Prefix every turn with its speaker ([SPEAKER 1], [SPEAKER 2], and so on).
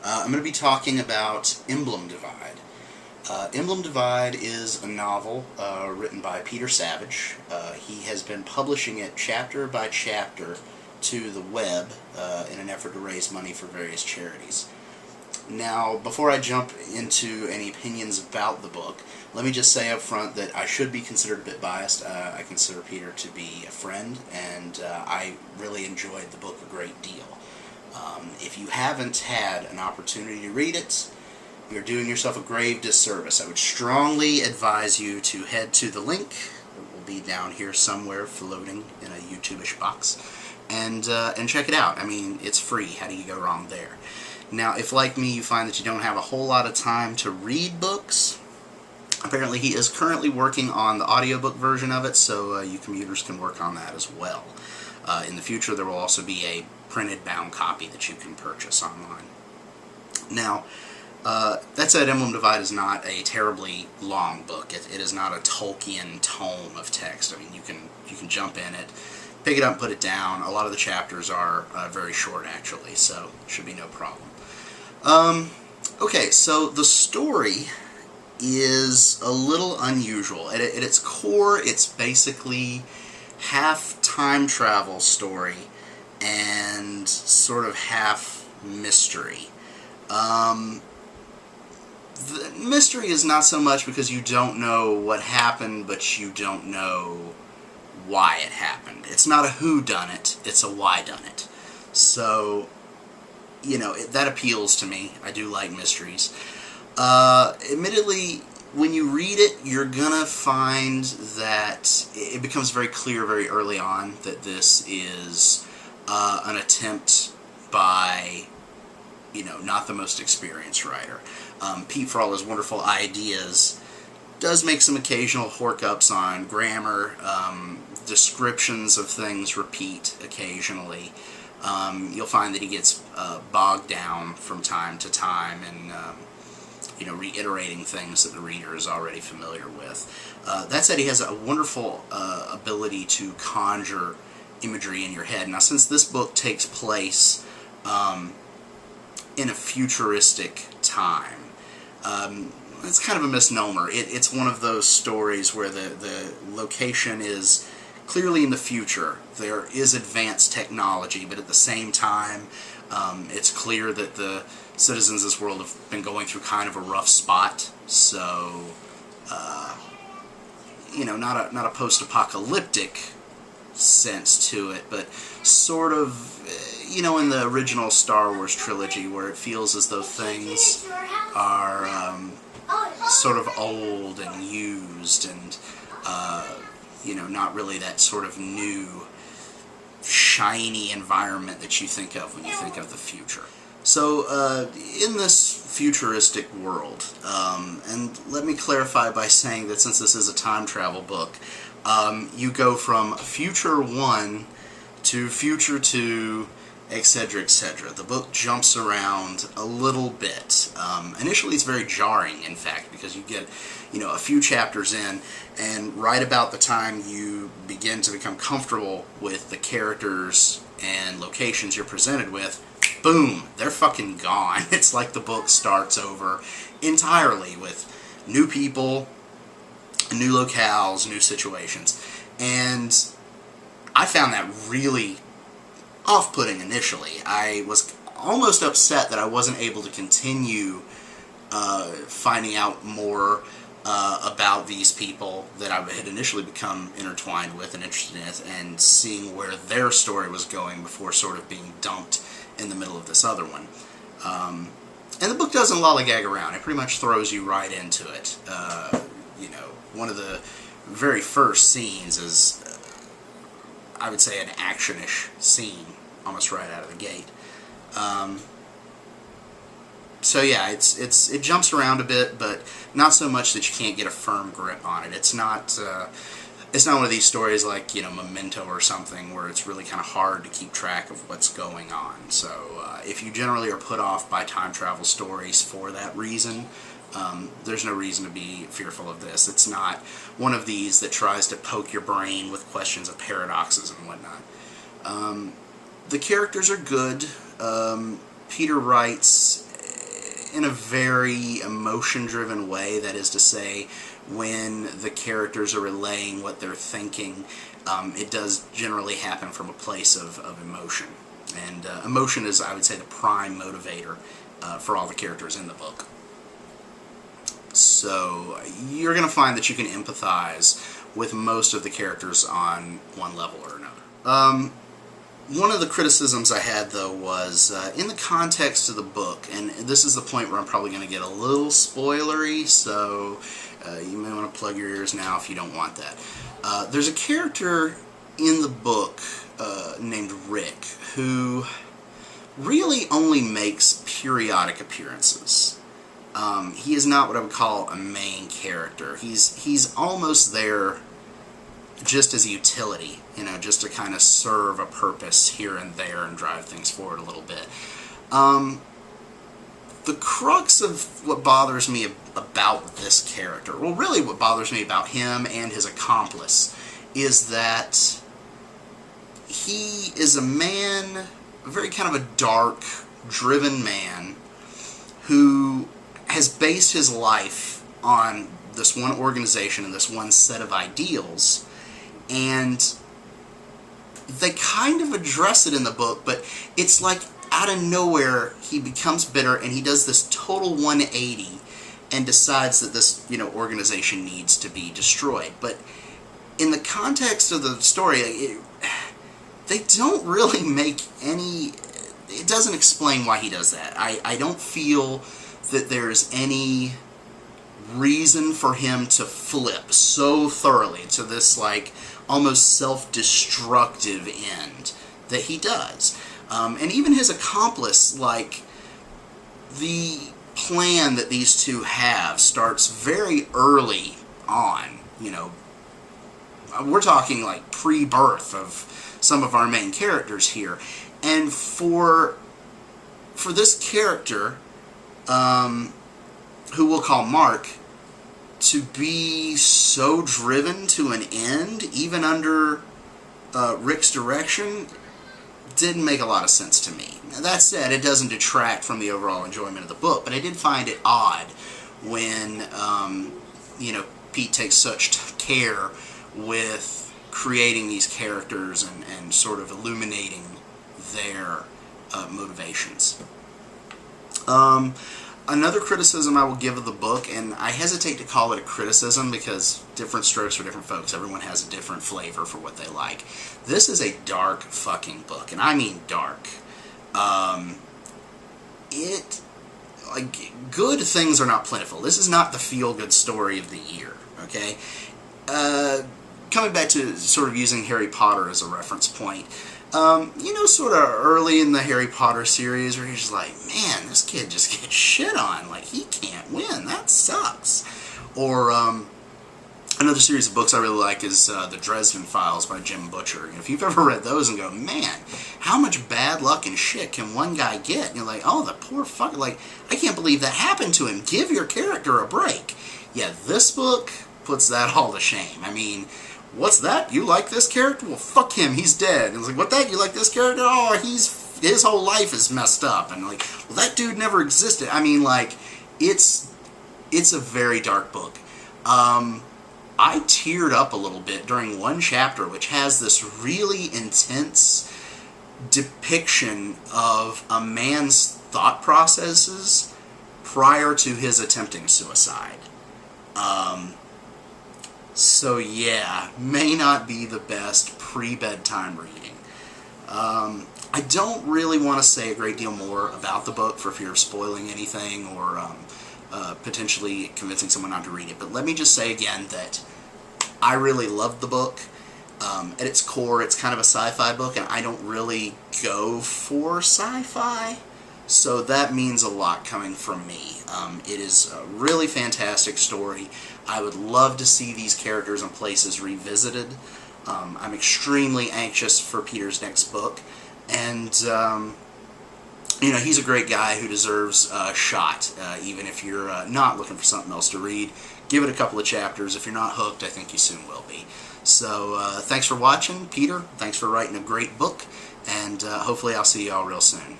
[SPEAKER 1] I'm going to be talking about Emblem Divide. Emblem Divide is a novel written by Peter Savage. He has been publishing it chapter by chapter to the web in an effort to raise money for various charities. Now, before I jump into any opinions about the book, let me just say up front that I should be considered a bit biased. I consider Peter to be a friend, and I really enjoyed the book a great deal. If you haven't had an opportunity to read it, you're doing yourself a grave disservice. I would strongly advise you to head to the link. It will be down here somewhere floating in a YouTube-ish box, and check it out. I mean, it's free. How do you go wrong there? Now, if like me you find that you don't have a whole lot of time to read books, apparently he is currently working on the audiobook version of it, so you commuters can work on that as well. In the future there will also be a printed bound copy that you can purchase online. Now, that said, Emblem Divide is not a terribly long book. It is not a Tolkien tome of text. I mean, you can jump in it, pick it up and put it down. A lot of the chapters are very short, actually, so it should be no problem. Okay, so the story is a little unusual. At its core, it's basically half time travel story and sort of half mystery. The mystery is not so much because you don't know what happened, but you don't know why it happened. It's not a whodunit, it's a whydunit. So, you know, that appeals to me. I do like mysteries. Admittedly, when you read it, you're gonna find that it becomes very clear very early on that this is an attempt by, you know, not the most experienced writer. Pete, for all his wonderful ideas, does make some occasional hork-ups on grammar. Descriptions of things repeat occasionally. You'll find that he gets bogged down from time to time and you know, reiterating things that the reader is already familiar with. That said, he has a wonderful ability to conjure imagery in your head. Now, since this book takes place in a futuristic time, it's kind of a misnomer. It's one of those stories where the location is clearly in the future. There is advanced technology, but at the same time, it's clear that the citizens of this world have been going through kind of a rough spot. So, you know, not a post-apocalyptic sense to it, but sort of, you know, in the original Star Wars trilogy, where it feels as though things are sort of old and used and you know, not really that sort of new, shiny environment that you think of when you think of the future. So, in this futuristic world, and let me clarify by saying that since this is a time travel book, you go from Future 1 to Future 2, etc., etc. The book jumps around a little bit. Initially it's very jarring, in fact, because you get, you know, a few chapters in, and right about the time you begin to become comfortable with the characters and locations you're presented with, boom, they're fucking gone. It's like the book starts over entirely with new people, new locales, new situations. And I found that really off-putting initially. I was almost upset that I wasn't able to continue finding out more about these people that I had initially become intertwined with and interested in, and seeing where their story was going before sort of being dumped in the middle of this other one. And the book doesn't lollygag around. It pretty much throws you right into it. You know, one of the very first scenes is, I would say, an action-ish scene, almost right out of the gate. So yeah, it jumps around a bit, but not so much that you can't get a firm grip on it. It's not one of these stories like, you know, Memento or something, where it's really kind of hard to keep track of what's going on. So if you generally are put off by time travel stories for that reason, there's no reason to be fearful of this. It's not one of these that tries to poke your brain with questions of paradoxes and whatnot. The characters are good. Peter writes in a very emotion-driven way. That is to say, when the characters are relaying what they're thinking, it does generally happen from a place of emotion. And emotion is, I would say, the prime motivator for all the characters in the book. So you're going to find that you can empathize with most of the characters on one level or another. One of the criticisms I had, though, was in the context of the book, and this is the point where I'm probably going to get a little spoilery, so you may want to plug your ears now if you don't want that. There's a character in the book named Rick who really only makes periodic appearances. He is not what I would call a main character. He's almost there just as a utility, you know, just to kind of serve a purpose here and there and drive things forward a little bit. The crux of what bothers me about this character, well, really what bothers me about him and his accomplice, is that he is a man, a very kind of a dark, driven man, who has based his life on this one organization and this one set of ideals, and they kind of address it in the book, but it's like out of nowhere he becomes bitter and he does this total 180 and decides that this, you know, organization needs to be destroyed. But in the context of the story, they don't really make any... It doesn't explain why he does that. I don't feel that there's any reason for him to flip so thoroughly to this, like, almost self-destructive end that he does. And even his accomplice, like, the plan that these two have starts very early on, you know. We're talking, like, pre-birth of some of our main characters here. And for this character, who we'll call Mark, to be so driven to an end, even under Rick's direction, didn't make a lot of sense to me. Now, that said, it doesn't detract from the overall enjoyment of the book, but I did find it odd when, you know, Pete takes such care with creating these characters and sort of illuminating their motivations. Another criticism I will give of the book, and I hesitate to call it a criticism because different strokes for different folks. Everyone has a different flavor for what they like. This is a dark fucking book, and I mean dark. Good things are not plentiful. This is not the feel-good story of the year, okay? Coming back to sort of using Harry Potter as a reference point, you know, sort of early in the Harry Potter series where you're just like, man, this kid just gets shit on. Like, he can't win. That sucks. Or another series of books I really like is The Dresden Files by Jim Butcher. And if you've ever read those and go, man, how much bad luck and shit can one guy get? And you're like, oh, the poor fucker. Like, I can't believe that happened to him. Give your character a break. Yeah, this book puts that all to shame. I mean... What's that? You like this character? Well, fuck him. He's dead. And it's like, what that? You like this character? Oh, his whole life is messed up. And like, well, that dude never existed. I mean, like, it's a very dark book. I teared up a little bit during one chapter, which has this really intense depiction of a man's thought processes prior to his attempting suicide. So yeah, may not be the best pre-bedtime reading. I don't really want to say a great deal more about the book for fear of spoiling anything or potentially convincing someone not to read it. But let me just say again that I really loved the book. At its core, it's kind of a sci-fi book, and I don't really go for sci-fi. So that means a lot coming from me. It is a really fantastic story. I would love to see these characters and places revisited. I'm extremely anxious for Peter's next book. And, you know, he's a great guy who deserves a shot, even if you're not looking for something else to read. Give it a couple of chapters. If you're not hooked, I think you soon will be. So, thanks for watching, Peter. Thanks for writing a great book. And hopefully I'll see you all real soon.